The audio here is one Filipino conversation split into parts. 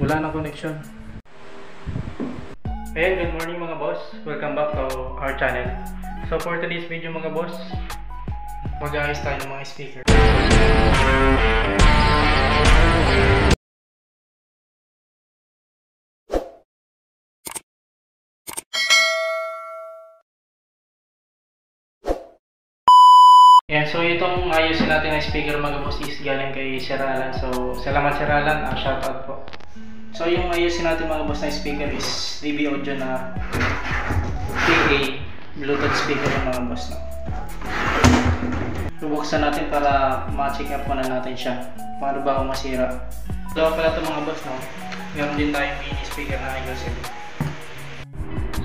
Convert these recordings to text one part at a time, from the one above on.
wala na connection. Hey, good morning mga boss. Welcome back to our channel. So for today's video mga boss, mag-aayos tayo ng mga speaker. Yan, so itong ayusin natin ng speaker mga boss is galing kay Sir Alan. So salamat Sir Alan, shoutout po. So yung ayusin natin mga boss na speaker is DB Audio na PA Bluetooth speaker ng mga boss. Bubuksan natin para ma-check up muna natin siya para bago masira. So pala ito mga boss, no? Meron din tayong mini speaker na ayusin.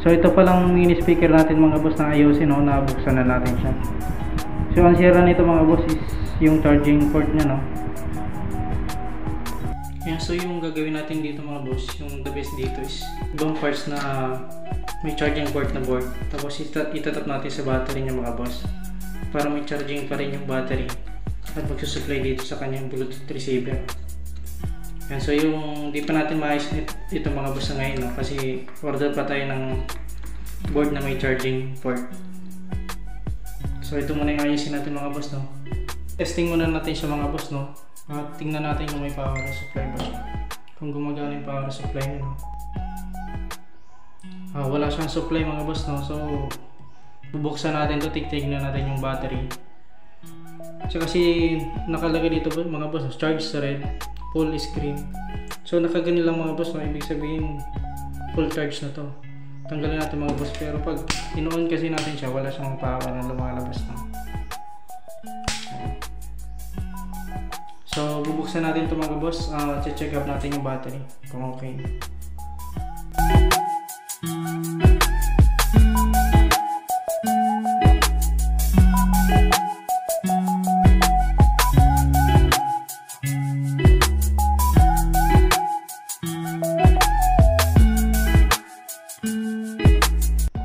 So ito palang mini speaker natin mga boss na ayusin, no? Nabuksan na natin siya. So ang sira nito mga boss is yung charging port niya, no? Yan, so yung gagawin natin dito mga boss, yung the best dito is ibang parts na may charging port na board. Tapos itatap natin sa battery niya mga boss para may charging pa rin yung battery at magsusupply dito sa kanyang Bluetooth receiver. Yan, so yung di pa natin maayos ito mga boss na ngayon, no? Kasi order pa tayo ng board na may charging port. So ito muna yung ayusin natin mga boss, no? Testing muna natin siya mga boss, no? At tingnan natin kung may power supply ba siya. Kung gumagana yung power supply niya, no? Wala siyang supply mga boss, no? So bubuksan natin to, tignan natin yung battery. So kasi nakalagay dito mga boss, charge sa red, full screen. So nakagani lang mga boss, no? Ibig sabihin full charge na to. Tanggalin natin mga boss, pero pag in-on kasi natin siya, wala siyang power na lumalabas na. So bubuksan natin ito mga boss, check up natin yung battery kung okay.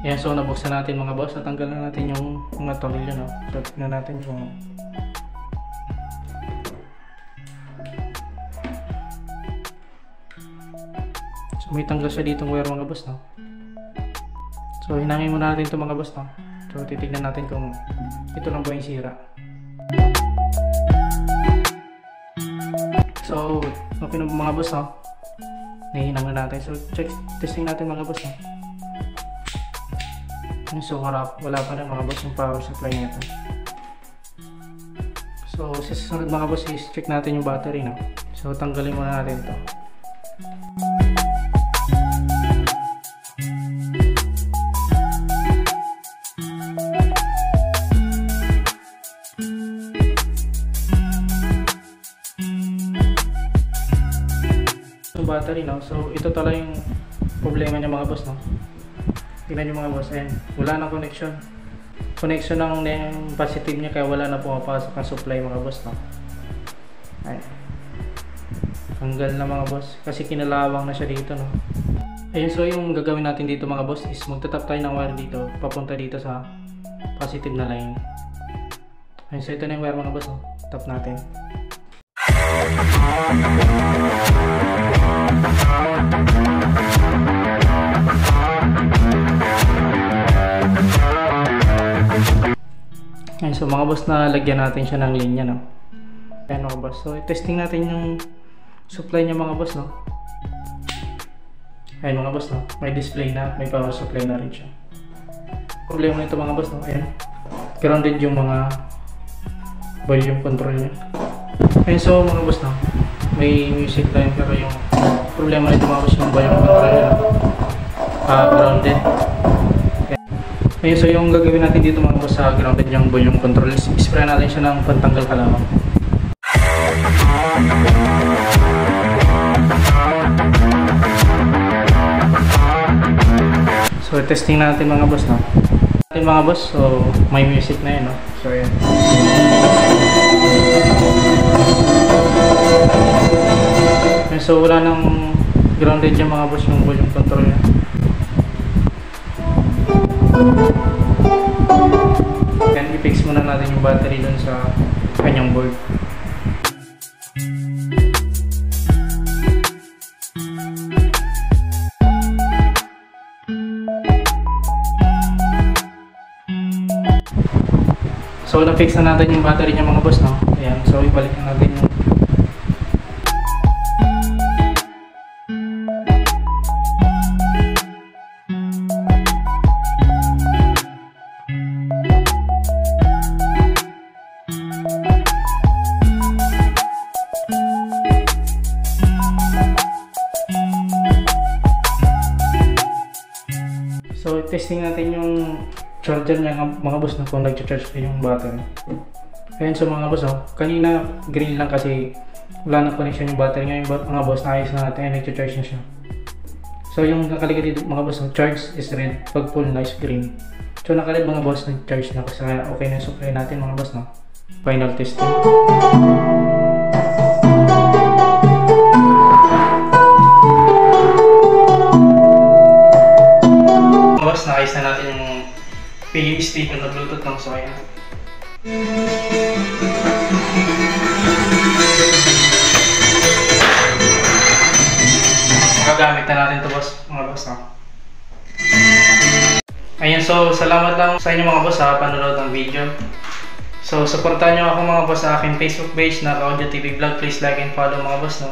Yan, so nabuksan natin mga boss, natanggalan natin yung mga tornilyo, no? So tignan natin kung may tanggal siya dito ng wire mga boss, no? So hinangin muna natin ito mga boss, no? So titignan natin kung ito lang ba yung sira. So okay na mga boss, no? Nahinang na natin. So testing natin mga boss, no? So wala pa rin mga boss yung power supply nito. So sa susunod mga boss is check natin yung battery, no? So tanggalin muna natin ito. Battery, no? So ito talaga yung problema niya mga boss, no? Tingnan nyo mga boss, ayan, wala na connection ng positive niya, kaya wala na pumapasok ang supply mga boss, no? Ayan, tanggal na mga boss kasi kinalawang na siya dito, no? Ayan, so yung gagawin natin dito mga boss is magtatap tayo ng wire dito papunta dito sa positive na line. Ayan, so ito na yung wire mga boss, no? Tap natin. Ayan, so mga boss, na lagyan natin siya ng linya, no? Ayan mga boss, so testing natin yung supply niya mga boss, no? Ayan mga boss, no? May display na, may power supply na rin siya. Problema nito mga boss, no? Ayan, grounded yung mga volume control niya. Ayan, so mga boss, no? May music line, pero yung problema nito mga boss, yung volume control niya, no? Grounded. Ayan, so yung gagawin natin dito mga boss sa grounded yung volume control, spray natin siya ng pantanggal kalawang. So testing natin mga boss, no? Mga boss, so may music na yun, no? So ayan. So wala nang grounded yung mga boss yung volume control niya. Then i-fix muna natin yung battery dun sa kanyang board. So na-fix na natin yung battery niya mga boss, no? Ayan, so ibalik na natin yung So, testing natin yung charger niya mga boss na kung nag-charge pa yung battery. Ayan, so mga boss, kanina green lang kasi wala na connection yung battery niya. Yung mga boss, naayos na natin, nag-charge na siya. So, yung nakalagay dito mga boss, charge is red, pag full na is green. So, nakalagay mga boss, nag-charge na kasi okay na yung supply natin mga boss, no? Final testing. Naayos na natin yung PU speaker na Bluetooth ng Soya. Magagamit na natin ito boss, mga boss. Ayun, so salamat lang sa inyo mga boss sa panonood ng video. So supportan nyo ako mga boss sa aking Facebook page na Ka Audio TV Vlog. Please like and follow mga boss, no?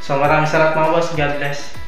So maraming salamat mga boss. God bless.